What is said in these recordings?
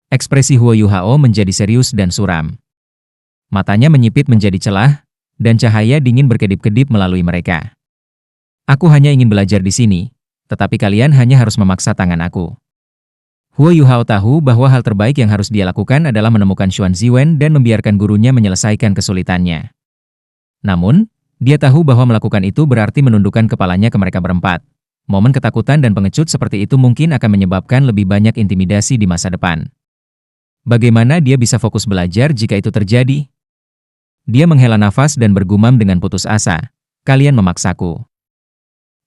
Ekspresi Huo Yuhao menjadi serius dan suram. Matanya menyipit menjadi celah, dan cahaya dingin berkedip-kedip melalui mereka. Aku hanya ingin belajar di sini, tetapi kalian hanya harus memaksa tangan aku. Huo Yuhao tahu bahwa hal terbaik yang harus dia lakukan adalah menemukan Xuan Ziwen dan membiarkan gurunya menyelesaikan kesulitannya. Namun, dia tahu bahwa melakukan itu berarti menundukkan kepalanya ke mereka berempat. Momen ketakutan dan pengecut seperti itu mungkin akan menyebabkan lebih banyak intimidasi di masa depan. Bagaimana dia bisa fokus belajar jika itu terjadi? Dia menghela nafas dan bergumam dengan putus asa, "Kalian memaksaku."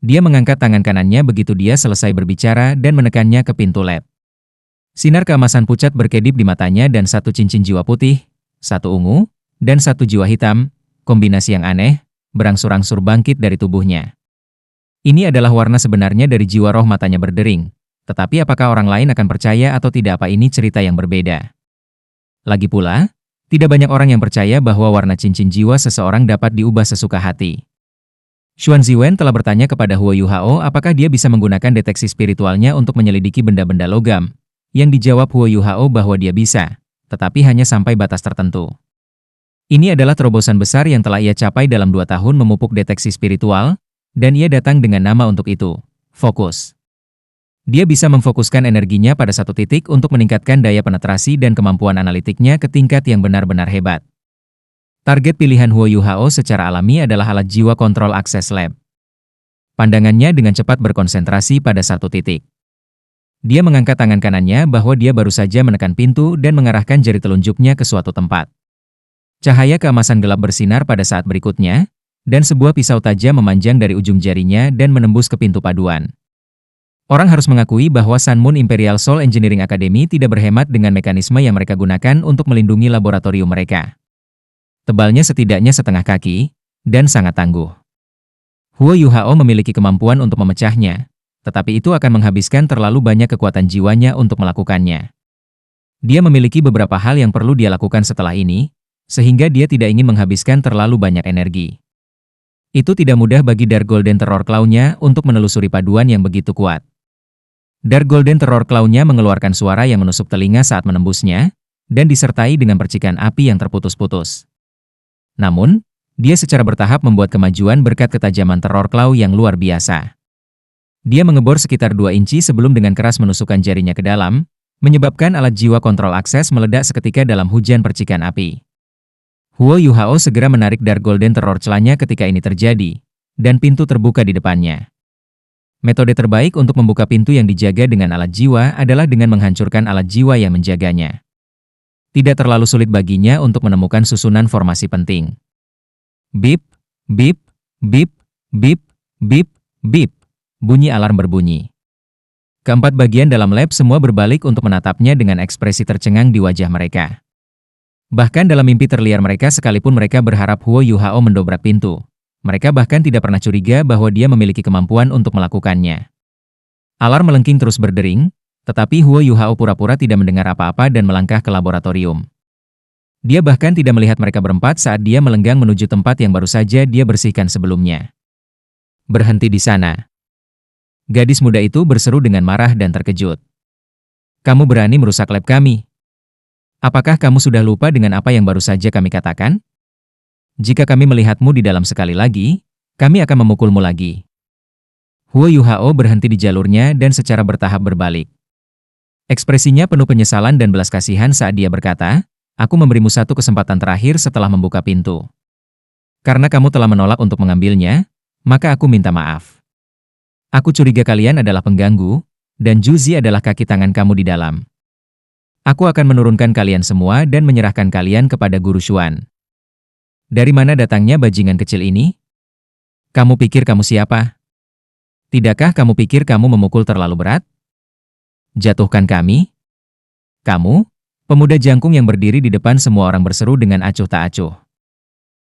Dia mengangkat tangan kanannya begitu dia selesai berbicara dan menekannya ke pintu lab. Sinar keemasan pucat berkedip di matanya dan satu cincin jiwa putih, satu ungu, dan satu jiwa hitam, kombinasi yang aneh, berangsur-angsur bangkit dari tubuhnya. Ini adalah warna sebenarnya dari jiwa roh matanya berdering. Tetapi apakah orang lain akan percaya atau tidak, apa ini cerita yang berbeda? Lagi pula, tidak banyak orang yang percaya bahwa warna cincin jiwa seseorang dapat diubah sesuka hati. Xuan Ziwen telah bertanya kepada Huo Yuhao apakah dia bisa menggunakan deteksi spiritualnya untuk menyelidiki benda-benda logam. Yang dijawab Huo Yuhao bahwa dia bisa, tetapi hanya sampai batas tertentu. Ini adalah terobosan besar yang telah ia capai dalam 2 tahun memupuk deteksi spiritual, dan ia datang dengan nama untuk itu, fokus. Dia bisa memfokuskan energinya pada satu titik untuk meningkatkan daya penetrasi dan kemampuan analitiknya ke tingkat yang benar-benar hebat. Target pilihan Huo Yuhao secara alami adalah alat jiwa kontrol akses lab. Pandangannya dengan cepat berkonsentrasi pada satu titik. Dia mengangkat tangan kanannya bahwa dia baru saja menekan pintu dan mengarahkan jari telunjuknya ke suatu tempat. Cahaya keemasan gelap bersinar pada saat berikutnya, dan sebuah pisau tajam memanjang dari ujung jarinya dan menembus ke pintu paduan. Orang harus mengakui bahwa Sun Moon Imperial Soul Engineering Academy tidak berhemat dengan mekanisme yang mereka gunakan untuk melindungi laboratorium mereka. Tebalnya setidaknya setengah kaki, dan sangat tangguh. Huo Yuhao memiliki kemampuan untuk memecahnya, tetapi itu akan menghabiskan terlalu banyak kekuatan jiwanya untuk melakukannya. Dia memiliki beberapa hal yang perlu dia lakukan setelah ini, sehingga dia tidak ingin menghabiskan terlalu banyak energi. Itu tidak mudah bagi Dark Golden Terror Claw-nya untuk menelusuri paduan yang begitu kuat. Dark Golden Terror Claw-nya mengeluarkan suara yang menusuk telinga saat menembusnya, dan disertai dengan percikan api yang terputus-putus. Namun, dia secara bertahap membuat kemajuan berkat ketajaman Terror Claw yang luar biasa. Dia mengebor sekitar 2 inci sebelum dengan keras menusukkan jarinya ke dalam, menyebabkan alat jiwa kontrol akses meledak seketika dalam hujan percikan api. Huo Yuhao segera menarik Dark Golden Terror celahnya ketika ini terjadi, dan pintu terbuka di depannya. Metode terbaik untuk membuka pintu yang dijaga dengan alat jiwa adalah dengan menghancurkan alat jiwa yang menjaganya. Tidak terlalu sulit baginya untuk menemukan susunan formasi penting. Bip, bip, bip, bip, bip, bip. Bunyi alarm berbunyi. Keempat bagian dalam lab semua berbalik untuk menatapnya dengan ekspresi tercengang di wajah mereka. Bahkan dalam mimpi terliar mereka sekalipun mereka berharap Huo Yuhao mendobrak pintu. Mereka bahkan tidak pernah curiga bahwa dia memiliki kemampuan untuk melakukannya. Alarm melengking terus berdering, tetapi Huo Yuhao pura-pura tidak mendengar apa-apa dan melangkah ke laboratorium. Dia bahkan tidak melihat mereka berempat saat dia melenggang menuju tempat yang baru saja dia bersihkan sebelumnya. "Berhenti di sana." Gadis muda itu berseru dengan marah dan terkejut. "Kamu berani merusak lab kami? Apakah kamu sudah lupa dengan apa yang baru saja kami katakan? Jika kami melihatmu di dalam sekali lagi, kami akan memukulmu lagi." Huo Yuhao berhenti di jalurnya dan secara bertahap berbalik. Ekspresinya penuh penyesalan dan belas kasihan saat dia berkata, "Aku memberimu satu kesempatan terakhir setelah membuka pintu. Karena kamu telah menolak untuk mengambilnya, maka aku minta maaf. Aku curiga kalian adalah pengganggu, dan Juzi adalah kaki tangan kamu di dalam. Aku akan menurunkan kalian semua dan menyerahkan kalian kepada Guru Xuan." "Dari mana datangnya bajingan kecil ini? Kamu pikir kamu siapa? Tidakkah kamu pikir kamu memukul terlalu berat? Jatuhkan kami?" "Kamu?" Pemuda jangkung yang berdiri di depan semua orang berseru dengan acuh tak acuh.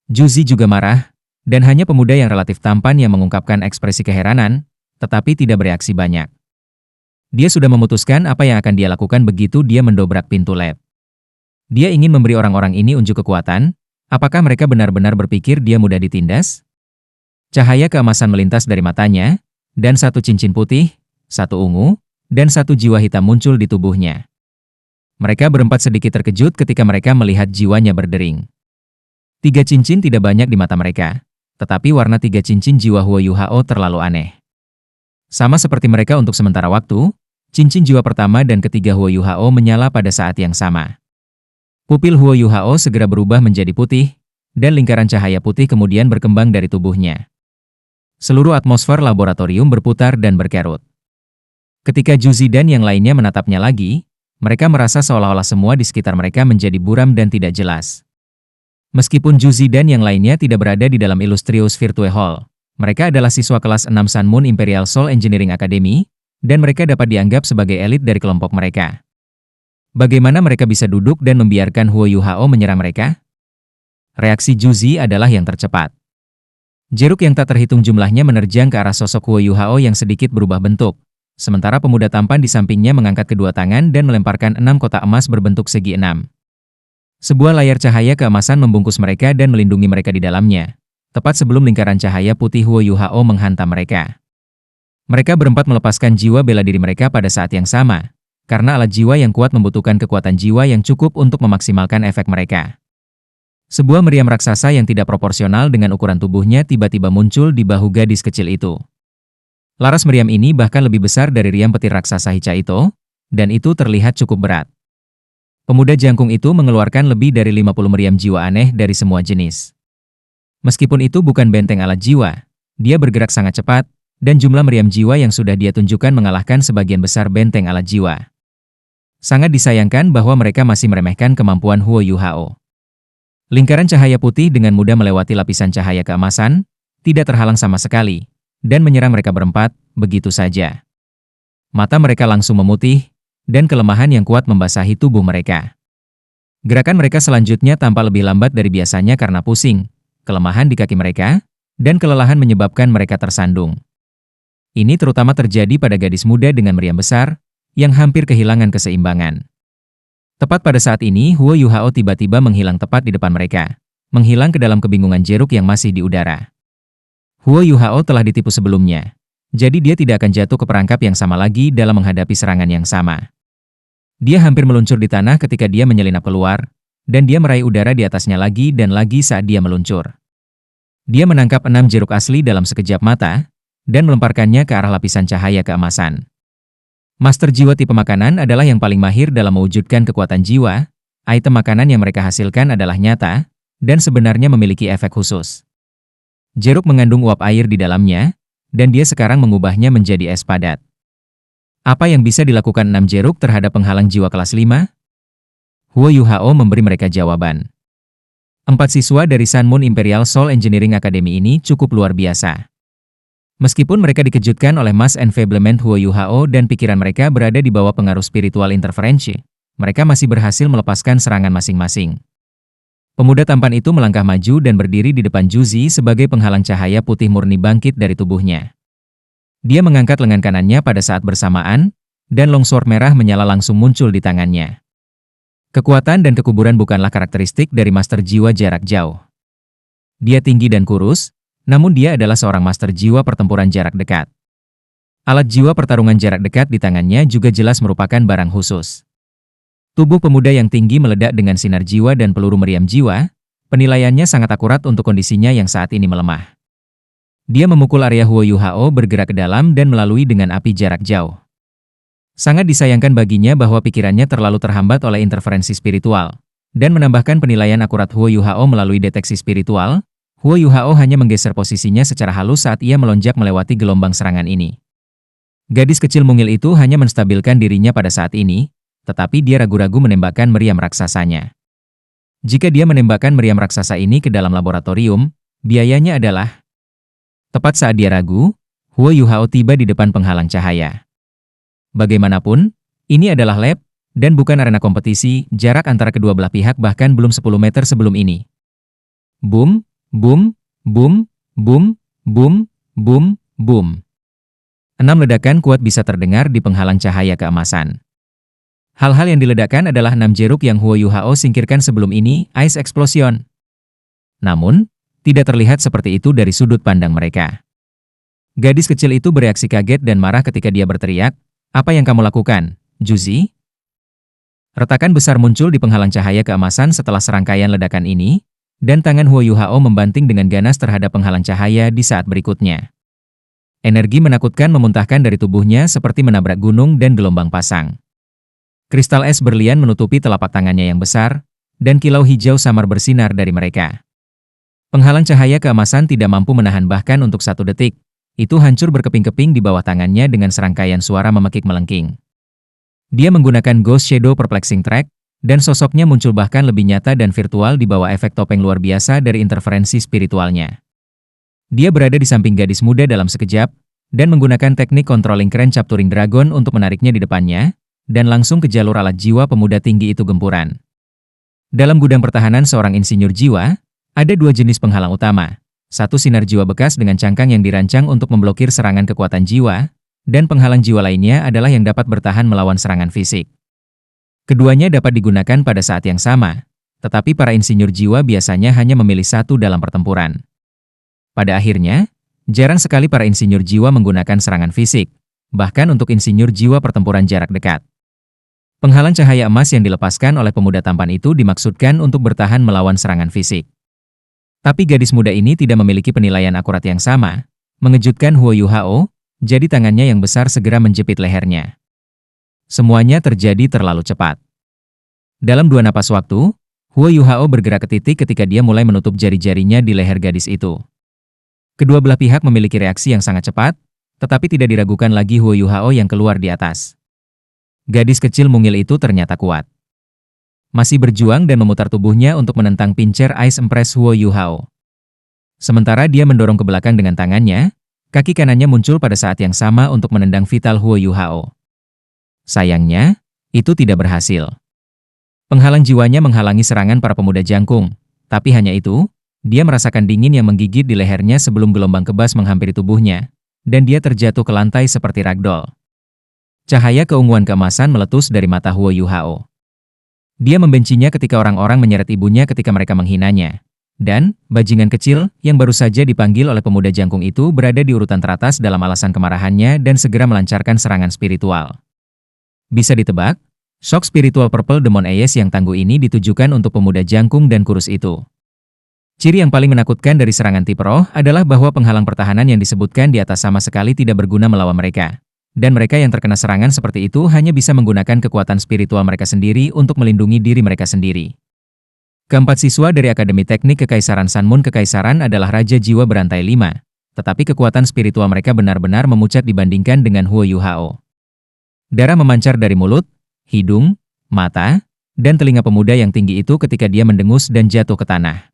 Juzi juga marah, dan hanya pemuda yang relatif tampan yang mengungkapkan ekspresi keheranan, tetapi tidak bereaksi banyak. Dia sudah memutuskan apa yang akan dia lakukan begitu dia mendobrak pintu lab. Dia ingin memberi orang-orang ini unjuk kekuatan. Apakah mereka benar-benar berpikir dia mudah ditindas? Cahaya keemasan melintas dari matanya, dan satu cincin putih, satu ungu, dan satu jiwa hitam muncul di tubuhnya. Mereka berempat sedikit terkejut ketika mereka melihat jiwanya berdering. 3 cincin tidak banyak di mata mereka, tetapi warna 3 cincin jiwa Huo Yuhao terlalu aneh. Sama seperti mereka untuk sementara waktu, cincin jiwa pertama dan ketiga Huo Yuhao menyala pada saat yang sama. Pupil Huo Yuhao segera berubah menjadi putih, dan lingkaran cahaya putih kemudian berkembang dari tubuhnya. Seluruh atmosfer laboratorium berputar dan berkerut. Ketika Juzi dan yang lainnya menatapnya lagi, mereka merasa seolah-olah semua di sekitar mereka menjadi buram dan tidak jelas. Meskipun Juzi dan yang lainnya tidak berada di dalam Illustrious Virtue Hall, mereka adalah siswa kelas 6 Sun Moon Imperial Soul Engineering Academy, dan mereka dapat dianggap sebagai elit dari kelompok mereka. Bagaimana mereka bisa duduk dan membiarkan Huo Yuhao menyerang mereka? Reaksi Juzi adalah yang tercepat. Jeruk yang tak terhitung jumlahnya menerjang ke arah sosok Huo Yuhao yang sedikit berubah bentuk. Sementara pemuda tampan di sampingnya mengangkat kedua tangan dan melemparkan 6 kotak emas berbentuk segi 6. Sebuah layar cahaya keemasan membungkus mereka dan melindungi mereka di dalamnya, tepat sebelum lingkaran cahaya putih Huo Yuhao menghantam mereka. Mereka berempat melepaskan jiwa bela diri mereka pada saat yang sama, karena alat jiwa yang kuat membutuhkan kekuatan jiwa yang cukup untuk memaksimalkan efek mereka. Sebuah meriam raksasa yang tidak proporsional dengan ukuran tubuhnya tiba-tiba muncul di bahu gadis kecil itu. Laras meriam ini bahkan lebih besar dari riam petir raksasa Hicha itu, dan itu terlihat cukup berat. Pemuda jangkung itu mengeluarkan lebih dari 50 meriam jiwa aneh dari semua jenis. Meskipun itu bukan benteng alat jiwa, dia bergerak sangat cepat, dan jumlah meriam jiwa yang sudah dia tunjukkan mengalahkan sebagian besar benteng alat jiwa. Sangat disayangkan bahwa mereka masih meremehkan kemampuan Huo Yuhao. Lingkaran cahaya putih dengan mudah melewati lapisan cahaya keemasan, tidak terhalang sama sekali, dan menyerang mereka berempat, begitu saja. Mata mereka langsung memutih, dan kelemahan yang kuat membasahi tubuh mereka. Gerakan mereka selanjutnya tampak lebih lambat dari biasanya karena pusing, kelemahan di kaki mereka, dan kelelahan menyebabkan mereka tersandung. Ini terutama terjadi pada gadis muda dengan meriam besar, yang hampir kehilangan keseimbangan. Tepat pada saat ini, Huo Yuhao tiba-tiba menghilang tepat di depan mereka, menghilang ke dalam kebingungan jeruk yang masih di udara. Huo Yuhao telah ditipu sebelumnya, jadi dia tidak akan jatuh ke perangkap yang sama lagi dalam menghadapi serangan yang sama. Dia hampir meluncur di tanah ketika dia menyelinap keluar, dan dia meraih udara di atasnya lagi dan lagi saat dia meluncur. Dia menangkap 6 jeruk asli dalam sekejap mata, dan melemparkannya ke arah lapisan cahaya keemasan. Master jiwa tipe makanan adalah yang paling mahir dalam mewujudkan kekuatan jiwa. Item makanan yang mereka hasilkan adalah nyata, dan sebenarnya memiliki efek khusus. Jeruk mengandung uap air di dalamnya, dan dia sekarang mengubahnya menjadi es padat. Apa yang bisa dilakukan 6 jeruk terhadap penghalang jiwa kelas 5? Huo Yuhao memberi mereka jawaban. 4 siswa dari Sun Moon Imperial Soul Engineering Academy ini cukup luar biasa. Meskipun mereka dikejutkan oleh mass enfablement Huo Yuhao dan pikiran mereka berada di bawah pengaruh spiritual interferensi, mereka masih berhasil melepaskan serangan masing-masing. Pemuda tampan itu melangkah maju dan berdiri di depan Juzi sebagai penghalang cahaya putih murni bangkit dari tubuhnya. Dia mengangkat lengan kanannya pada saat bersamaan, dan longsword merah menyala langsung muncul di tangannya. Kekuatan dan kekuburan bukanlah karakteristik dari master jiwa jarak jauh. Dia tinggi dan kurus, namun dia adalah seorang master jiwa pertempuran jarak dekat. Alat jiwa pertarungan jarak dekat di tangannya juga jelas merupakan barang khusus. Tubuh pemuda yang tinggi meledak dengan sinar jiwa dan peluru meriam jiwa, penilaiannya sangat akurat untuk kondisinya yang saat ini melemah. Dia memukul area Huo Yuhao bergerak ke dalam dan melalui dengan api jarak jauh. Sangat disayangkan baginya bahwa pikirannya terlalu terhambat oleh interferensi spiritual, dan menambahkan penilaian akurat Huo Yuhao melalui deteksi spiritual. Huo Yuhao hanya menggeser posisinya secara halus saat ia melonjak melewati gelombang serangan ini. Gadis kecil mungil itu hanya menstabilkan dirinya pada saat ini, tetapi dia ragu-ragu menembakkan meriam raksasanya. Jika dia menembakkan meriam raksasa ini ke dalam laboratorium, biayanya adalah... Tepat saat dia ragu, Huo Yuhao tiba di depan penghalang cahaya. Bagaimanapun, ini adalah lab, dan bukan arena kompetisi, jarak antara kedua belah pihak bahkan belum 10 meter sebelum ini. Boom, boom, boom, boom, boom, boom, boom. 6 ledakan kuat bisa terdengar di penghalang cahaya keemasan. Hal-hal yang diledakkan adalah 6 jeruk yang Huo Yuhao singkirkan sebelum ini, Ice Explosion. Namun, tidak terlihat seperti itu dari sudut pandang mereka. Gadis kecil itu bereaksi kaget dan marah ketika dia berteriak, "Apa yang kamu lakukan, Juzi?" Retakan besar muncul di penghalang cahaya keemasan setelah serangkaian ledakan ini, dan tangan Huo Yuhao membanting dengan ganas terhadap penghalang cahaya di saat berikutnya. Energi menakutkan memuntahkan dari tubuhnya seperti menabrak gunung dan gelombang pasang. Kristal es berlian menutupi telapak tangannya yang besar, dan kilau hijau samar bersinar dari mereka. Penghalang cahaya keemasan tidak mampu menahan bahkan untuk 1 detik, itu hancur berkeping-keping di bawah tangannya dengan serangkaian suara memekik melengking. Dia menggunakan Ghost Shadow Perplexing Track, dan sosoknya muncul bahkan lebih nyata dan virtual di bawah efek topeng luar biasa dari interferensi spiritualnya. Dia berada di samping gadis muda dalam sekejap, dan menggunakan teknik Controlling Crane Capturing Dragon untuk menariknya di depannya, dan langsung ke jalur alat jiwa pemuda tinggi itu gempuran. Dalam gudang pertahanan seorang insinyur jiwa, ada 2 jenis penghalang utama. Satu sinar jiwa bekas dengan cangkang yang dirancang untuk memblokir serangan kekuatan jiwa, dan penghalang jiwa lainnya adalah yang dapat bertahan melawan serangan fisik. Keduanya dapat digunakan pada saat yang sama, tetapi para insinyur jiwa biasanya hanya memilih satu dalam pertempuran. Pada akhirnya, jarang sekali para insinyur jiwa menggunakan serangan fisik, bahkan untuk insinyur jiwa pertempuran jarak dekat. Penghalang cahaya emas yang dilepaskan oleh pemuda tampan itu dimaksudkan untuk bertahan melawan serangan fisik. Tapi gadis muda ini tidak memiliki penilaian akurat yang sama, mengejutkan Huo Yuhao, jadi tangannya yang besar segera menjepit lehernya. Semuanya terjadi terlalu cepat. Dalam 2 napas waktu, Huo Yuhao bergerak ke titik ketika dia mulai menutup jari-jarinya di leher gadis itu. Kedua belah pihak memiliki reaksi yang sangat cepat, tetapi tidak diragukan lagi Huo Yuhao yang keluar di atas. Gadis kecil mungil itu ternyata kuat. Masih berjuang dan memutar tubuhnya untuk menentang pincer Ice Empress Huo Yuhao. Sementara dia mendorong ke belakang dengan tangannya, kaki kanannya muncul pada saat yang sama untuk menendang vital Huo Yuhao. Sayangnya, itu tidak berhasil. Penghalang jiwanya menghalangi serangan para pemuda jangkung, tapi hanya itu, dia merasakan dingin yang menggigit di lehernya sebelum gelombang kebas menghampiri tubuhnya, dan dia terjatuh ke lantai seperti ragdoll. Cahaya keunguan keemasan meletus dari mata Huo Yuhao. Dia membencinya ketika orang-orang menyeret ibunya ketika mereka menghinanya. Dan, bajingan kecil, yang baru saja dipanggil oleh pemuda jangkung itu berada di urutan teratas dalam alasan kemarahannya dan segera melancarkan serangan spiritual. Bisa ditebak, shock spiritual Purple Demon Eyes yang tangguh ini ditujukan untuk pemuda jangkung dan kurus itu. Ciri yang paling menakutkan dari serangan tipe roh adalah bahwa penghalang pertahanan yang disebutkan di atas sama sekali tidak berguna melawan mereka. Dan mereka yang terkena serangan seperti itu hanya bisa menggunakan kekuatan spiritual mereka sendiri untuk melindungi diri mereka sendiri. Keempat siswa dari Akademi Teknik Kekaisaran Sanmun Kekaisaran adalah Raja Jiwa Berantai 5, tetapi kekuatan spiritual mereka benar-benar memucat dibandingkan dengan Huo Yuhao. Darah memancar dari mulut, hidung, mata, dan telinga pemuda yang tinggi itu ketika dia mendengus dan jatuh ke tanah.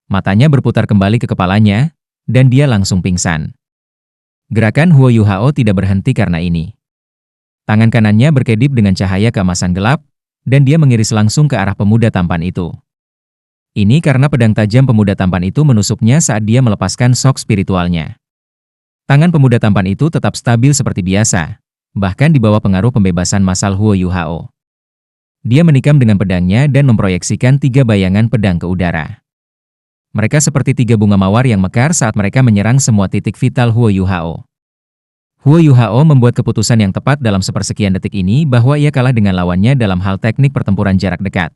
Matanya berputar kembali ke kepalanya, dan dia langsung pingsan. Gerakan Huo Yuhao tidak berhenti karena ini. Tangan kanannya berkedip dengan cahaya keemasan gelap, dan dia mengiris langsung ke arah pemuda tampan itu. Ini karena pedang tajam pemuda tampan itu menusuknya saat dia melepaskan shock spiritualnya. Tangan pemuda tampan itu tetap stabil seperti biasa, bahkan di bawah pengaruh pembebasan massal Huo Yuhao. Dia menikam dengan pedangnya dan memproyeksikan 3 bayangan pedang ke udara. Mereka seperti 3 bunga mawar yang mekar saat mereka menyerang semua titik vital Huo Yuhao. Huo Yuhao membuat keputusan yang tepat dalam sepersekian detik ini bahwa ia kalah dengan lawannya dalam hal teknik pertempuran jarak dekat.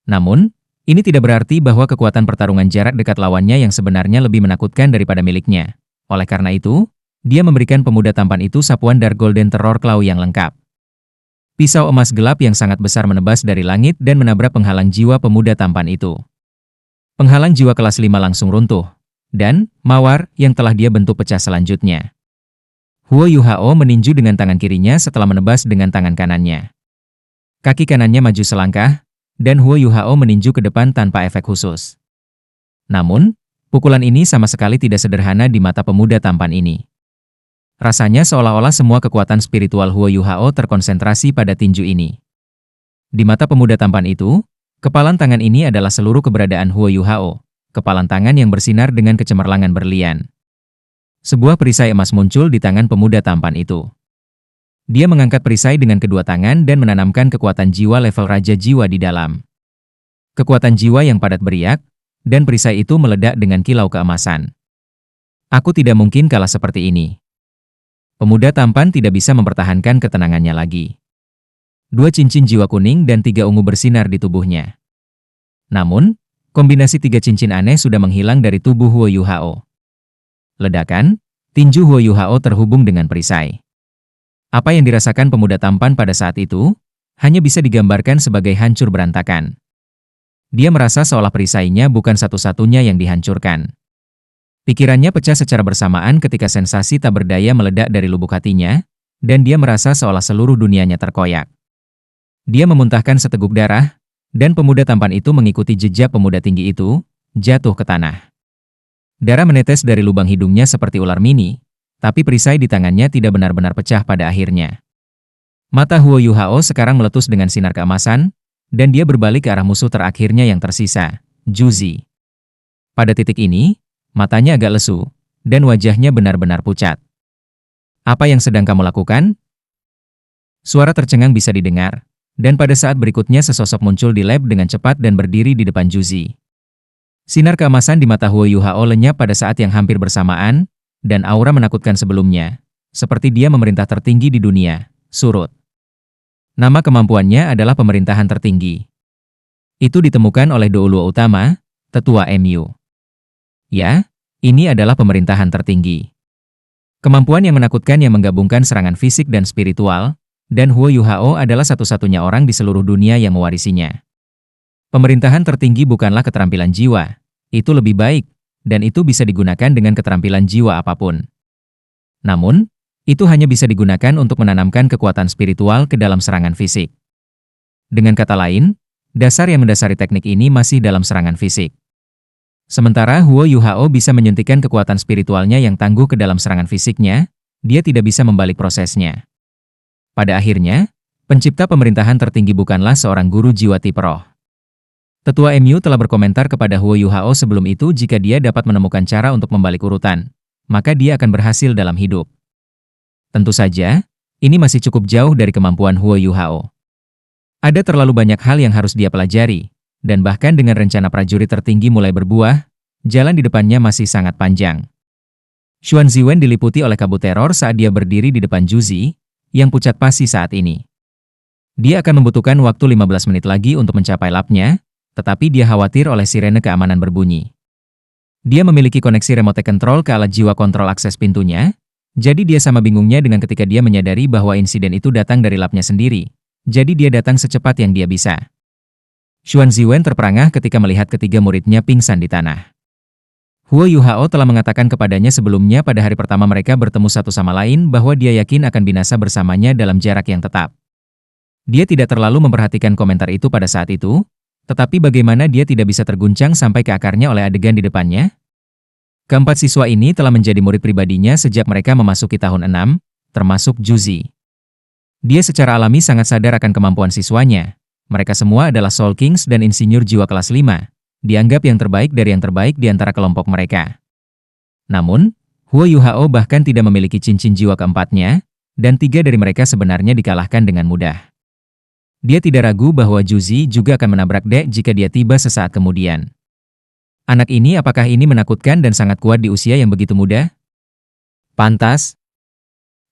Namun, ini tidak berarti bahwa kekuatan pertarungan jarak dekat lawannya yang sebenarnya lebih menakutkan daripada miliknya. Oleh karena itu, dia memberikan pemuda tampan itu sapuan Dark Golden Terror Claw yang lengkap. Pisau emas gelap yang sangat besar menebas dari langit dan menabrak penghalang jiwa pemuda tampan itu. Penghalang jiwa kelas 5 langsung runtuh, dan mawar yang telah dia bentuk pecah selanjutnya. Huo Yuhao meninju dengan tangan kirinya setelah menebas dengan tangan kanannya. Kaki kanannya maju selangkah, dan Huo Yuhao meninju ke depan tanpa efek khusus. Namun, pukulan ini sama sekali tidak sederhana di mata pemuda tampan ini. Rasanya seolah-olah semua kekuatan spiritual Huo Yuhao terkonsentrasi pada tinju ini. Di mata pemuda tampan itu, kepalan tangan ini adalah seluruh keberadaan Huo Yuhao, kepalan tangan yang bersinar dengan kecemerlangan berlian. Sebuah perisai emas muncul di tangan pemuda tampan itu. Dia mengangkat perisai dengan kedua tangan dan menanamkan kekuatan jiwa level Raja Jiwa di dalam. Kekuatan jiwa yang padat beriak, dan perisai itu meledak dengan kilau keemasan. Aku tidak mungkin kalah seperti ini. Pemuda tampan tidak bisa mempertahankan ketenangannya lagi. 2 cincin jiwa kuning dan 3 ungu bersinar di tubuhnya. Namun, kombinasi 3 cincin aneh sudah menghilang dari tubuh Huo Yuhao. Ledakan, tinju Huo Yuhao terhubung dengan perisai. Apa yang dirasakan pemuda tampan pada saat itu, hanya bisa digambarkan sebagai hancur berantakan. Dia merasa seolah perisainya bukan satu-satunya yang dihancurkan. Pikirannya pecah secara bersamaan ketika sensasi tak berdaya meledak dari lubuk hatinya, dan dia merasa seolah seluruh dunianya terkoyak. Dia memuntahkan seteguk darah, dan pemuda tampan itu mengikuti jejak pemuda tinggi itu, jatuh ke tanah. Darah menetes dari lubang hidungnya seperti ular mini, tapi perisai di tangannya tidak benar-benar pecah pada akhirnya. Mata Huo Yuhao sekarang meletus dengan sinar keemasan, dan dia berbalik ke arah musuh terakhirnya yang tersisa, Juzi. Pada titik ini, matanya agak lesu, dan wajahnya benar-benar pucat. Apa yang sedang kamu lakukan? Suara tercengang bisa didengar, dan pada saat berikutnya sesosok muncul di lab dengan cepat dan berdiri di depan Juzi. Sinar keemasan di mata Huo Yuhao lenyap pada saat yang hampir bersamaan, dan aura menakutkan sebelumnya, seperti dia memerintah tertinggi di dunia, surut. Nama kemampuannya adalah pemerintahan tertinggi. Itu ditemukan oleh Douluo Utama, tetua MU. Ya, ini adalah pemerintahan tertinggi. Kemampuan yang menakutkan yang menggabungkan serangan fisik dan spiritual, dan Huo Yuhao adalah satu-satunya orang di seluruh dunia yang mewarisinya. Pemerintahan tertinggi bukanlah keterampilan jiwa, itu lebih baik, dan itu bisa digunakan dengan keterampilan jiwa apapun. Namun, itu hanya bisa digunakan untuk menanamkan kekuatan spiritual ke dalam serangan fisik. Dengan kata lain, dasar yang mendasari teknik ini masih dalam serangan fisik. Sementara Huo Yuhao bisa menyuntikkan kekuatan spiritualnya yang tangguh ke dalam serangan fisiknya, dia tidak bisa membalik prosesnya. Pada akhirnya, pencipta pemerintahan tertinggi bukanlah seorang guru jiwa tipe roh. Tetua MU telah berkomentar kepada Huo Yuhao sebelum itu jika dia dapat menemukan cara untuk membalik urutan, maka dia akan berhasil dalam hidup. Tentu saja, ini masih cukup jauh dari kemampuan Huo Yuhao. Ada terlalu banyak hal yang harus dia pelajari, dan bahkan dengan rencana prajurit tertinggi mulai berbuah, jalan di depannya masih sangat panjang. Xuan Ziwen diliputi oleh kabut teror saat dia berdiri di depan Juzi, yang pucat pasi saat ini. Dia akan membutuhkan waktu 15 menit lagi untuk mencapai labnya, tetapi dia khawatir oleh sirene keamanan berbunyi. Dia memiliki koneksi remote control ke alat jiwa kontrol akses pintunya, jadi dia sama bingungnya dengan ketika dia menyadari bahwa insiden itu datang dari labnya sendiri, jadi dia datang secepat yang dia bisa. Xuan Ziwen terperangah ketika melihat ketiga muridnya pingsan di tanah. Huo Yuhao telah mengatakan kepadanya sebelumnya pada hari pertama mereka bertemu satu sama lain bahwa dia yakin akan binasa bersamanya dalam jarak yang tetap. Dia tidak terlalu memperhatikan komentar itu pada saat itu, tetapi bagaimana dia tidak bisa terguncang sampai ke akarnya oleh adegan di depannya? Keempat siswa ini telah menjadi murid pribadinya sejak mereka memasuki tahun 6, termasuk Juzi. Dia secara alami sangat sadar akan kemampuan siswanya. Mereka semua adalah Soul Kings dan insinyur jiwa kelas 5, dianggap yang terbaik dari yang terbaik di antara kelompok mereka. Namun, Huo Yuhao bahkan tidak memiliki cincin jiwa keempatnya, dan 3 dari mereka sebenarnya dikalahkan dengan mudah. Dia tidak ragu bahwa Juzi juga akan menabrak Dek jika dia tiba sesaat kemudian. Anak ini apakah ini menakutkan dan sangat kuat di usia yang begitu muda? Pantas.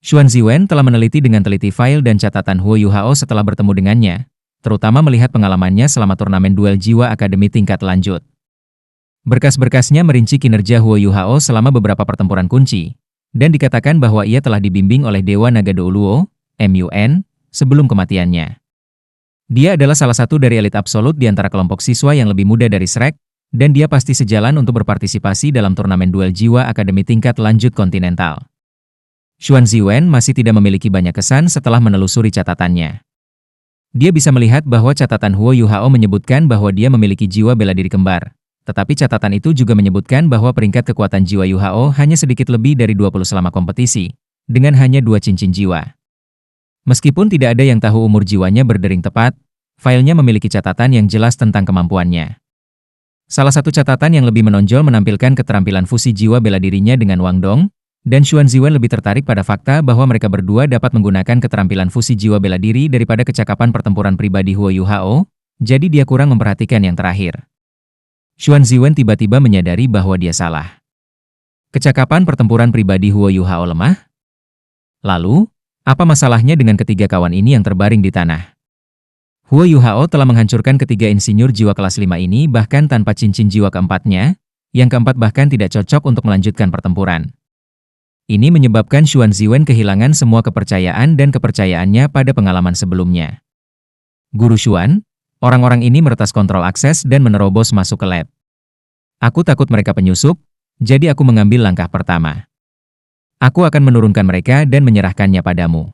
Xuan Ziwen telah meneliti dengan teliti file dan catatan Huo Yuhao setelah bertemu dengannya, terutama melihat pengalamannya selama turnamen duel jiwa akademi tingkat lanjut. Berkas-berkasnya merinci kinerja Huo Yuhao selama beberapa pertempuran kunci, dan dikatakan bahwa ia telah dibimbing oleh Dewa Naga Douluo, MUN, sebelum kematiannya. Dia adalah salah satu dari elit absolut di antara kelompok siswa yang lebih muda dari Shrek, dan dia pasti sejalan untuk berpartisipasi dalam turnamen duel jiwa akademi tingkat lanjut kontinental. Xuan Ziwen masih tidak memiliki banyak kesan setelah menelusuri catatannya. Dia bisa melihat bahwa catatan Huo Yuhao menyebutkan bahwa dia memiliki jiwa bela diri kembar, tetapi catatan itu juga menyebutkan bahwa peringkat kekuatan jiwa Yuhao hanya sedikit lebih dari 20 selama kompetisi, dengan hanya 2 cincin jiwa. Meskipun tidak ada yang tahu umur jiwanya berdering tepat, filenya memiliki catatan yang jelas tentang kemampuannya. Salah satu catatan yang lebih menonjol menampilkan keterampilan fusi jiwa bela dirinya dengan Wang Dong, dan Xuan Ziwen lebih tertarik pada fakta bahwa mereka berdua dapat menggunakan keterampilan fusi jiwa bela diri daripada kecakapan pertempuran pribadi Huo Yuhao, jadi dia kurang memperhatikan yang terakhir. Xuan Ziwen tiba-tiba menyadari bahwa dia salah. Kecakapan pertempuran pribadi Huo Yuhao lemah? Lalu, apa masalahnya dengan ketiga kawan ini yang terbaring di tanah? Huo Yuhao telah menghancurkan ketiga insinyur jiwa kelas 5 ini bahkan tanpa cincin jiwa keempatnya, yang keempat bahkan tidak cocok untuk melanjutkan pertempuran. Ini menyebabkan Xuan Ziwen kehilangan semua kepercayaan dan kepercayaannya pada pengalaman sebelumnya. Guru Xuan, orang-orang ini meretas kontrol akses dan menerobos masuk ke lab. Aku takut mereka penyusup, jadi aku mengambil langkah pertama. Aku akan menurunkan mereka dan menyerahkannya padamu.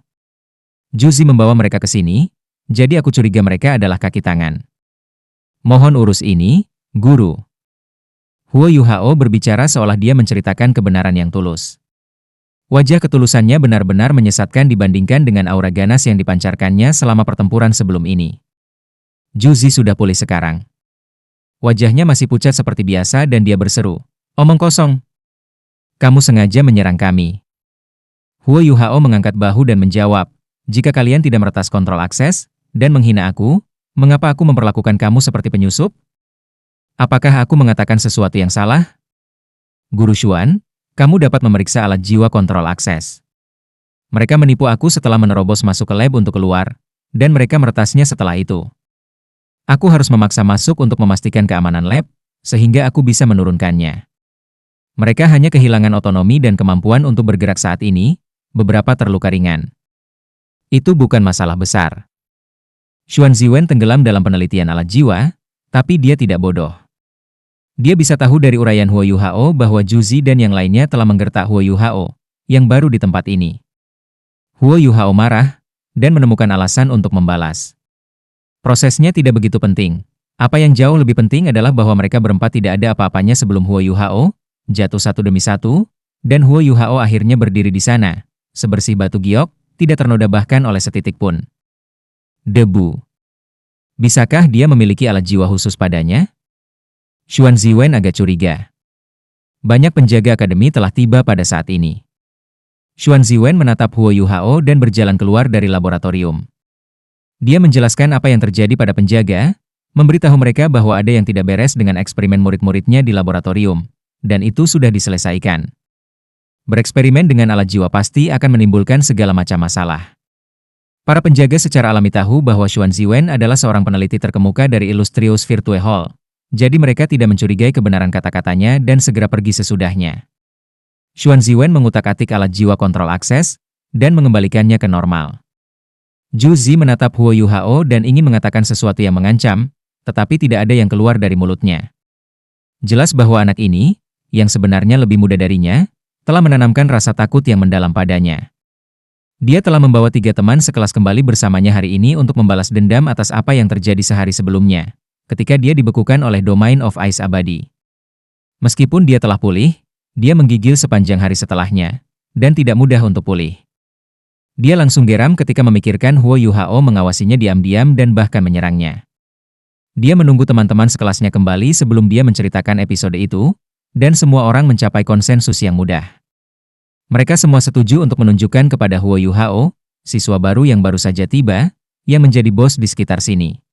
Juzi membawa mereka ke sini, jadi aku curiga mereka adalah kaki tangan. Mohon urus ini, guru. Huo Yuhao berbicara seolah dia menceritakan kebenaran yang tulus. Wajah ketulusannya benar-benar menyesatkan dibandingkan dengan aura ganas yang dipancarkannya selama pertempuran sebelum ini. Juzi sudah pulih sekarang. Wajahnya masih pucat seperti biasa dan dia berseru, "Omong kosong. Kamu sengaja menyerang kami." Huo Yuhao mengangkat bahu dan menjawab, "Jika kalian tidak meretas kontrol akses dan menghina aku, mengapa aku memperlakukan kamu seperti penyusup? Apakah aku mengatakan sesuatu yang salah? Guru Xuan, kamu dapat memeriksa alat jiwa kontrol akses. Mereka menipu aku setelah menerobos masuk ke lab untuk keluar, dan mereka meretasnya setelah itu. Aku harus memaksa masuk untuk memastikan keamanan lab, sehingga aku bisa menurunkannya. Mereka hanya kehilangan otonomi dan kemampuan untuk bergerak saat ini, beberapa terluka ringan. Itu bukan masalah besar." Xuan Ziwen tenggelam dalam penelitian alat jiwa, tapi dia tidak bodoh. Dia bisa tahu dari uraian Huo Yuhao bahwa Juzi dan yang lainnya telah menggertak Huo Yuhao, yang baru di tempat ini. Huo Yuhao marah, dan menemukan alasan untuk membalas. Prosesnya tidak begitu penting. Apa yang jauh lebih penting adalah bahwa mereka berempat tidak ada apa-apanya sebelum Huo Yuhao jatuh satu demi satu, dan Huo Yuhao akhirnya berdiri di sana, sebersih batu giok, tidak ternoda bahkan oleh setitik pun. Debu. Bisakah dia memiliki alat jiwa khusus padanya? Xuan Ziwen agak curiga. Banyak penjaga akademi telah tiba pada saat ini. Xuan Ziwen menatap Huo Yuhao dan berjalan keluar dari laboratorium. Dia menjelaskan apa yang terjadi pada penjaga, memberitahu mereka bahwa ada yang tidak beres dengan eksperimen murid-muridnya di laboratorium, dan itu sudah diselesaikan. Bereksperimen dengan alat jiwa pasti akan menimbulkan segala macam masalah. Para penjaga secara alami tahu bahwa Xuan Ziwen adalah seorang peneliti terkemuka dari Illustrious Virtue Hall. Jadi mereka tidak mencurigai kebenaran kata-katanya dan segera pergi sesudahnya. Xuan Ziwen mengutak-atik alat jiwa kontrol akses dan mengembalikannya ke normal. Juzi menatap Huo Yuhao dan ingin mengatakan sesuatu yang mengancam, tetapi tidak ada yang keluar dari mulutnya. Jelas bahwa anak ini, yang sebenarnya lebih muda darinya, telah menanamkan rasa takut yang mendalam padanya. Dia telah membawa 3 teman sekelas kembali bersamanya hari ini untuk membalas dendam atas apa yang terjadi sehari sebelumnya, ketika dia dibekukan oleh Domain of Ice abadi. Meskipun dia telah pulih, dia menggigil sepanjang hari setelahnya, dan tidak mudah untuk pulih. Dia langsung geram ketika memikirkan Huo Yuhao mengawasinya diam-diam dan bahkan menyerangnya. Dia menunggu teman-teman sekelasnya kembali sebelum dia menceritakan episode itu, dan semua orang mencapai konsensus yang mudah. Mereka semua setuju untuk menunjukkan kepada Huo Yuhao, siswa baru yang baru saja tiba, yang menjadi bos di sekitar sini.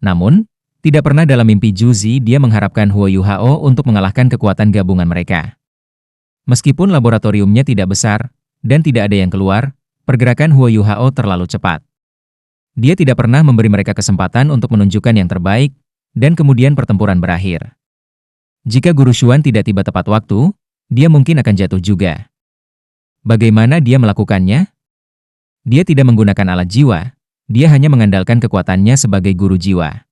Namun, tidak pernah dalam mimpi Juzi dia mengharapkan Huo Yuhao untuk mengalahkan kekuatan gabungan mereka. Meskipun laboratoriumnya tidak besar, dan tidak ada yang keluar, pergerakan Huo Yuhao terlalu cepat. Dia tidak pernah memberi mereka kesempatan untuk menunjukkan yang terbaik, dan kemudian pertempuran berakhir. Jika Guru Xuan tidak tiba tepat waktu, dia mungkin akan jatuh juga. Bagaimana dia melakukannya? Dia tidak menggunakan alat jiwa, dia hanya mengandalkan kekuatannya sebagai guru jiwa.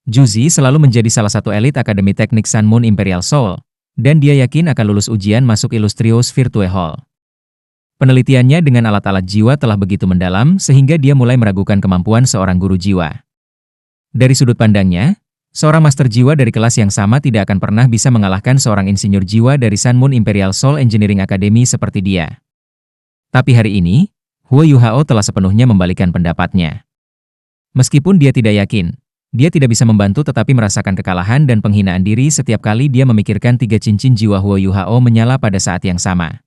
Juzi selalu menjadi salah satu elit Akademi Teknik Sun Moon Imperial Soul, dan dia yakin akan lulus ujian masuk Illustrious Virtue Hall. Penelitiannya dengan alat-alat jiwa telah begitu mendalam sehingga dia mulai meragukan kemampuan seorang guru jiwa. Dari sudut pandangnya, seorang master jiwa dari kelas yang sama tidak akan pernah bisa mengalahkan seorang insinyur jiwa dari Sun Moon Imperial Soul Engineering Academy seperti dia. Tapi hari ini, Huo Yuhao telah sepenuhnya membalikan pendapatnya. Meskipun dia tidak yakin, dia tidak bisa membantu tetapi merasakan kekalahan dan penghinaan diri setiap kali dia memikirkan 3 cincin jiwa Huo Yuhao menyala pada saat yang sama.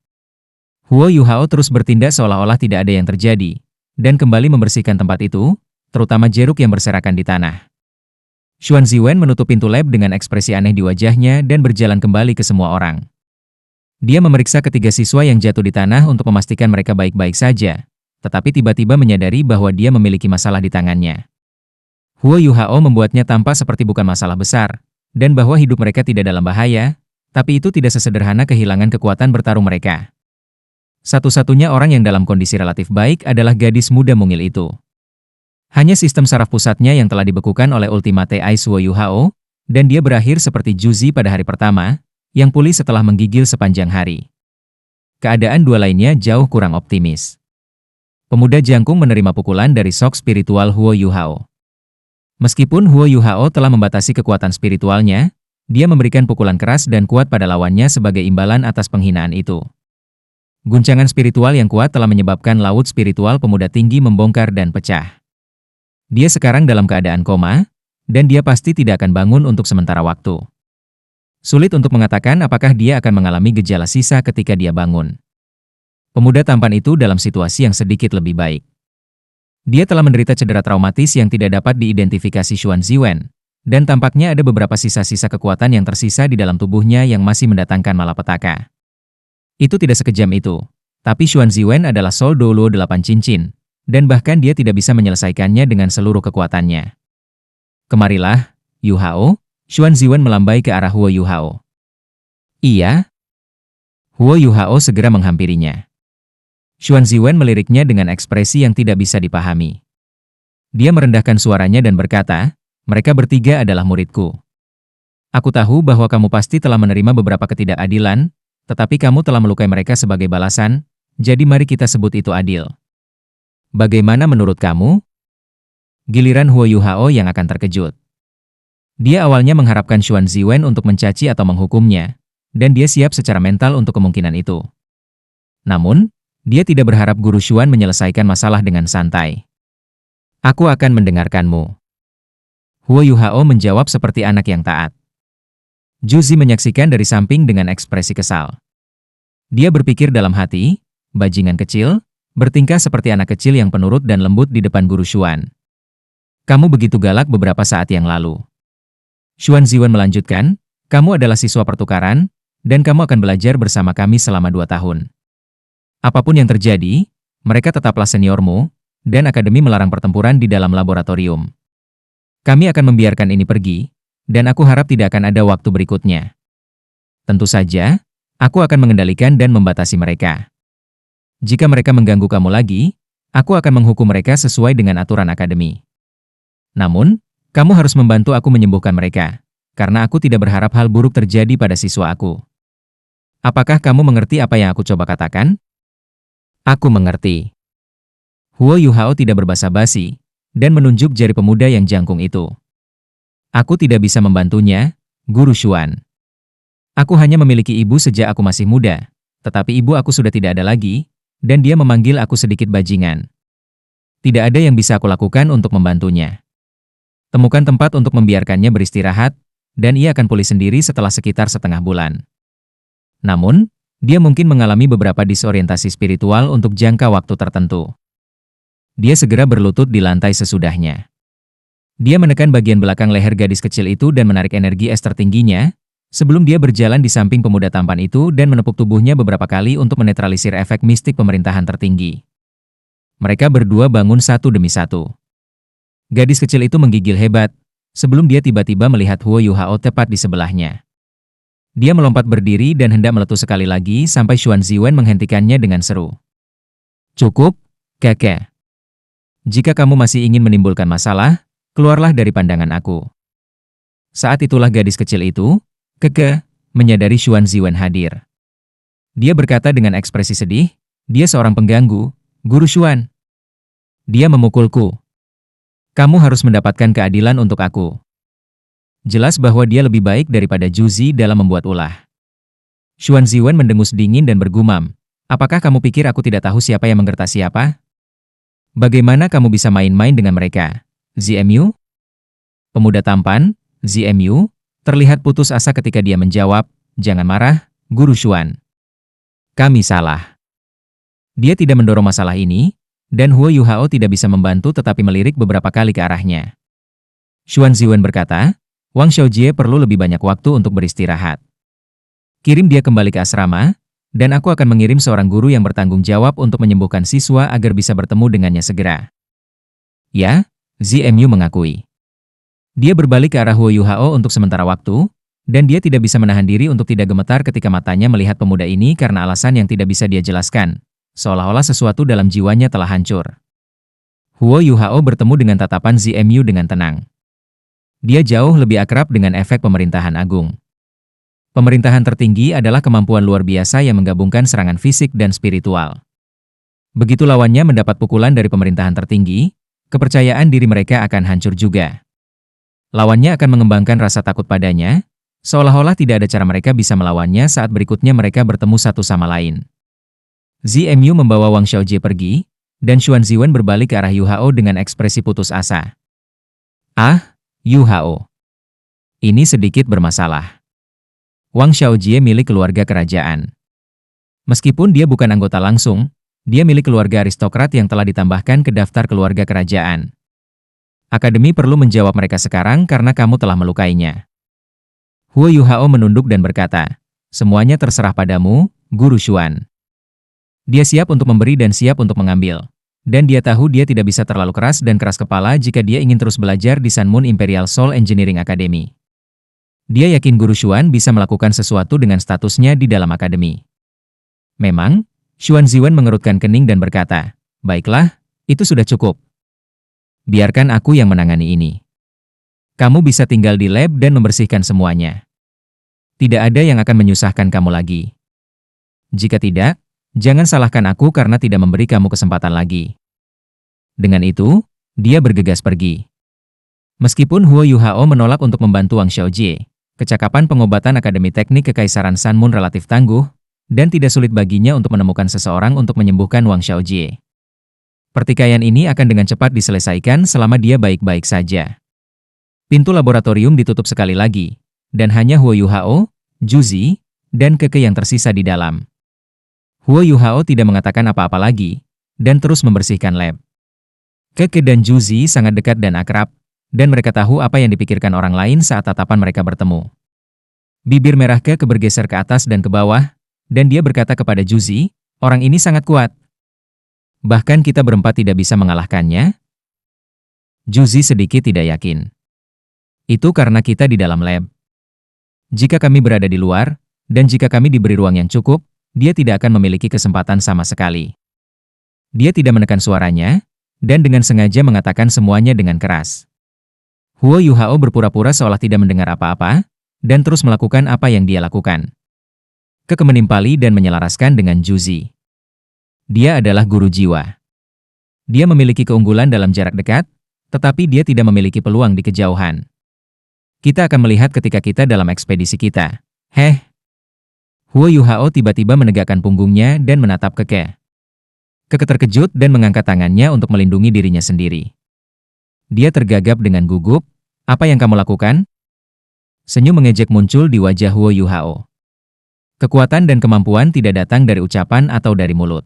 Huo Yuhao terus bertindak seolah-olah tidak ada yang terjadi, dan kembali membersihkan tempat itu, terutama jeruk yang berserakan di tanah. Xuan Ziwen menutup pintu lab dengan ekspresi aneh di wajahnya dan berjalan kembali ke semua orang. Dia memeriksa ketiga siswa yang jatuh di tanah untuk memastikan mereka baik-baik saja, tetapi tiba-tiba menyadari bahwa dia memiliki masalah di tangannya. Huo Yuhao membuatnya tampak seperti bukan masalah besar, dan bahwa hidup mereka tidak dalam bahaya, tapi itu tidak sesederhana kehilangan kekuatan bertarung mereka. Satu-satunya orang yang dalam kondisi relatif baik adalah gadis muda mungil itu. Hanya sistem saraf pusatnya yang telah dibekukan oleh Ultimate Ice Huo Yuhao, dan dia berakhir seperti Juzi pada hari pertama, yang pulih setelah menggigil sepanjang hari. Keadaan dua lainnya jauh kurang optimis. Pemuda jangkung menerima pukulan dari sok spiritual Huo Yuhao. Meskipun Huo Yuhao telah membatasi kekuatan spiritualnya, dia memberikan pukulan keras dan kuat pada lawannya sebagai imbalan atas penghinaan itu. Guncangan spiritual yang kuat telah menyebabkan laut spiritual pemuda tinggi membongkar dan pecah. Dia sekarang dalam keadaan koma, dan dia pasti tidak akan bangun untuk sementara waktu. Sulit untuk mengatakan apakah dia akan mengalami gejala sisa ketika dia bangun. Pemuda tampan itu dalam situasi yang sedikit lebih baik. Dia telah menderita cedera traumatis yang tidak dapat diidentifikasi Xuan Ziwen, dan tampaknya ada beberapa sisa-sisa kekuatan yang tersisa di dalam tubuhnya yang masih mendatangkan malapetaka. Itu tidak sekejam itu, tapi Xuan Ziwen adalah Soul Doluo 8 cincin, dan bahkan dia tidak bisa menyelesaikannya dengan seluruh kekuatannya. Kemarilah, Yuhao. Xuan Ziwen melambai ke arah Huo Yuhao. Iya? Huo Yuhao segera menghampirinya. Xuan Ziwen meliriknya dengan ekspresi yang tidak bisa dipahami. Dia merendahkan suaranya dan berkata, mereka bertiga adalah muridku. Aku tahu bahwa kamu pasti telah menerima beberapa ketidakadilan, tetapi kamu telah melukai mereka sebagai balasan, jadi mari kita sebut itu adil. Bagaimana menurut kamu? Giliran Huo Yuhao yang akan terkejut. Dia awalnya mengharapkan Xuan Ziwen untuk mencaci atau menghukumnya, dan dia siap secara mental untuk kemungkinan itu. Namun, dia tidak berharap Guru Xuan menyelesaikan masalah dengan santai. Aku akan mendengarkanmu. Huo Yuhao menjawab seperti anak yang taat. Juzi menyaksikan dari samping dengan ekspresi kesal. Dia berpikir dalam hati, bajingan kecil, bertingkah seperti anak kecil yang penurut dan lembut di depan Guru Xuan. Kamu begitu galak beberapa saat yang lalu. Xuan Ziwen melanjutkan, kamu adalah siswa pertukaran, dan kamu akan belajar bersama kami selama 2 tahun. Apapun yang terjadi, mereka tetaplah seniormu, dan akademi melarang pertempuran di dalam laboratorium. Kami akan membiarkan ini pergi, dan aku harap tidak akan ada waktu berikutnya. Tentu saja, aku akan mengendalikan dan membatasi mereka. Jika mereka mengganggu kamu lagi, aku akan menghukum mereka sesuai dengan aturan akademi. Namun, kamu harus membantu aku menyembuhkan mereka, karena aku tidak berharap hal buruk terjadi pada siswa aku. Apakah kamu mengerti apa yang aku coba katakan? Aku mengerti. Huo Yuhao tidak berbasa-basi, dan menunjuk jari pemuda yang jangkung itu. Aku tidak bisa membantunya, Guru Xuan. Aku hanya memiliki ibu sejak aku masih muda, tetapi ibu aku sudah tidak ada lagi, dan dia memanggil aku sedikit bajingan. Tidak ada yang bisa aku lakukan untuk membantunya. Temukan tempat untuk membiarkannya beristirahat, dan ia akan pulih sendiri setelah sekitar setengah bulan. Namun, dia mungkin mengalami beberapa disorientasi spiritual untuk jangka waktu tertentu. Dia segera berlutut di lantai sesudahnya. Dia menekan bagian belakang leher gadis kecil itu dan menarik energi es tertingginya, sebelum dia berjalan di samping pemuda tampan itu dan menepuk tubuhnya beberapa kali untuk menetralisir efek mistik pemerintahan tertinggi. Mereka berdua bangun satu demi satu. Gadis kecil itu menggigil hebat, sebelum dia tiba-tiba melihat Huo Yuhao tepat di sebelahnya. Dia melompat berdiri dan hendak meletus sekali lagi sampai Xuan Ziwen menghentikannya dengan seru. Cukup, kakek. Jika kamu masih ingin menimbulkan masalah, keluarlah dari pandangan aku. Saat itulah gadis kecil itu, menyadari Xuan Ziwen hadir. Dia berkata dengan ekspresi sedih, dia seorang pengganggu, Guru Xuan. Dia memukulku. Kamu harus mendapatkan keadilan untuk aku. Jelas bahwa dia lebih baik daripada Juzi dalam membuat ulah. Xuan Ziwen mendengus dingin dan bergumam, apakah kamu pikir aku tidak tahu siapa yang menggertak siapa? Bagaimana kamu bisa main-main dengan mereka, ZMU? Pemuda tampan, ZMU, terlihat putus asa ketika dia menjawab, jangan marah, Guru Xuan. Kami salah. Dia tidak mendorong masalah ini, dan Huo Yuhao tidak bisa membantu tetapi melirik beberapa kali ke arahnya. Xuan Ziwen berkata, Wang Xiaojie perlu lebih banyak waktu untuk beristirahat. Kirim dia kembali ke asrama, dan aku akan mengirim seorang guru yang bertanggung jawab untuk menyembuhkan siswa agar bisa bertemu dengannya segera. Ya, ZMU mengakui. Dia berbalik ke arah Huo Yuhao untuk sementara waktu, dan dia tidak bisa menahan diri untuk tidak gemetar ketika matanya melihat pemuda ini karena alasan yang tidak bisa dia jelaskan, seolah-olah sesuatu dalam jiwanya telah hancur. Huo Yuhao bertemu dengan tatapan ZMU dengan tenang. Dia jauh lebih akrab dengan efek pemerintahan agung. Pemerintahan tertinggi adalah kemampuan luar biasa yang menggabungkan serangan fisik dan spiritual. Begitu lawannya mendapat pukulan dari pemerintahan tertinggi, kepercayaan diri mereka akan hancur juga. Lawannya akan mengembangkan rasa takut padanya, seolah-olah tidak ada cara mereka bisa melawannya saat berikutnya mereka bertemu satu sama lain. ZMU membawa Wang Xiaojie pergi, dan Xuan Ziwen berbalik ke arah Yu Hao dengan ekspresi putus asa. Ah, Yu Hao. Ini sedikit bermasalah. Wang Xiaojie milik keluarga kerajaan. Meskipun dia bukan anggota langsung, dia milik keluarga aristokrat yang telah ditambahkan ke daftar keluarga kerajaan. Akademi perlu menjawab mereka sekarang karena kamu telah melukainya. Huo Yuhao menunduk dan berkata, semuanya terserah padamu, Guru Xuan. Dia siap untuk memberi dan siap untuk mengambil. Dan dia tahu dia tidak bisa terlalu keras dan keras kepala jika dia ingin terus belajar di Sun Moon Imperial Soul Engineering Academy. Dia yakin Guru Xuan bisa melakukan sesuatu dengan statusnya di dalam akademi. Memang, Xuan Ziwen mengerutkan kening dan berkata, baiklah, itu sudah cukup. Biarkan aku yang menangani ini. Kamu bisa tinggal di lab dan membersihkan semuanya. Tidak ada yang akan menyusahkan kamu lagi. Jika tidak, jangan salahkan aku karena tidak memberi kamu kesempatan lagi. Dengan itu, dia bergegas pergi. Meskipun Huo Yuhao menolak untuk membantu Wang Xiaojie, kecakapan pengobatan Akademi Teknik Kekaisaran Sun Moon relatif tangguh, dan tidak sulit baginya untuk menemukan seseorang untuk menyembuhkan Wang Xiaojie. Pertikaian ini akan dengan cepat diselesaikan selama dia baik-baik saja. Pintu laboratorium ditutup sekali lagi, dan hanya Huo Yuhao, Juzi, dan Keke yang tersisa di dalam. Huo Yuhao tidak mengatakan apa-apa lagi, dan terus membersihkan lab. Keke dan Juzi sangat dekat dan akrab, dan mereka tahu apa yang dipikirkan orang lain saat tatapan mereka bertemu. Bibir merah Keke bergeser ke atas dan ke bawah, dan dia berkata kepada Juzi, orang ini sangat kuat. Bahkan kita berempat tidak bisa mengalahkannya. Juzi sedikit tidak yakin. Itu karena kita di dalam lab. Jika kami berada di luar, dan jika kami diberi ruang yang cukup, dia tidak akan memiliki kesempatan sama sekali. Dia tidak menekan suaranya, dan dengan sengaja mengatakan semuanya dengan keras. Huo Yuhao berpura-pura seolah tidak mendengar apa-apa, dan terus melakukan apa yang dia lakukan. Keke menimpali dan menyelaraskan dengan Juzi. Dia adalah guru jiwa. Dia memiliki keunggulan dalam jarak dekat, tetapi dia tidak memiliki peluang di kejauhan. Kita akan melihat ketika kita dalam ekspedisi kita. Heh. Huo Yuhao tiba-tiba menegakkan punggungnya dan menatap Keke. Keke terkejut dan mengangkat tangannya untuk melindungi dirinya sendiri. Dia tergagap dengan gugup. Apa yang kamu lakukan? Senyum mengejek muncul di wajah Huo Yuhao. Kekuatan dan kemampuan tidak datang dari ucapan atau dari mulut.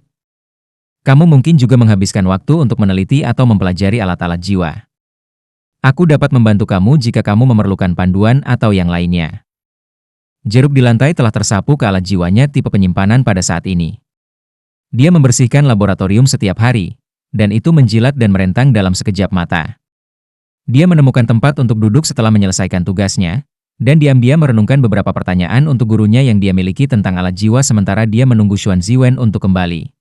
Kamu mungkin juga menghabiskan waktu untuk meneliti atau mempelajari alat-alat jiwa. Aku dapat membantu kamu jika kamu memerlukan panduan atau yang lainnya. Jeruk di lantai telah tersapu ke alat jiwanya tipe penyimpanan pada saat ini. Dia membersihkan laboratorium setiap hari, dan itu menjilat dan merentang dalam sekejap mata. Dia menemukan tempat untuk duduk setelah menyelesaikan tugasnya, dan diam-diam merenungkan beberapa pertanyaan untuk gurunya yang dia miliki tentang alat jiwa sementara dia menunggu Xuan Ziwen untuk kembali.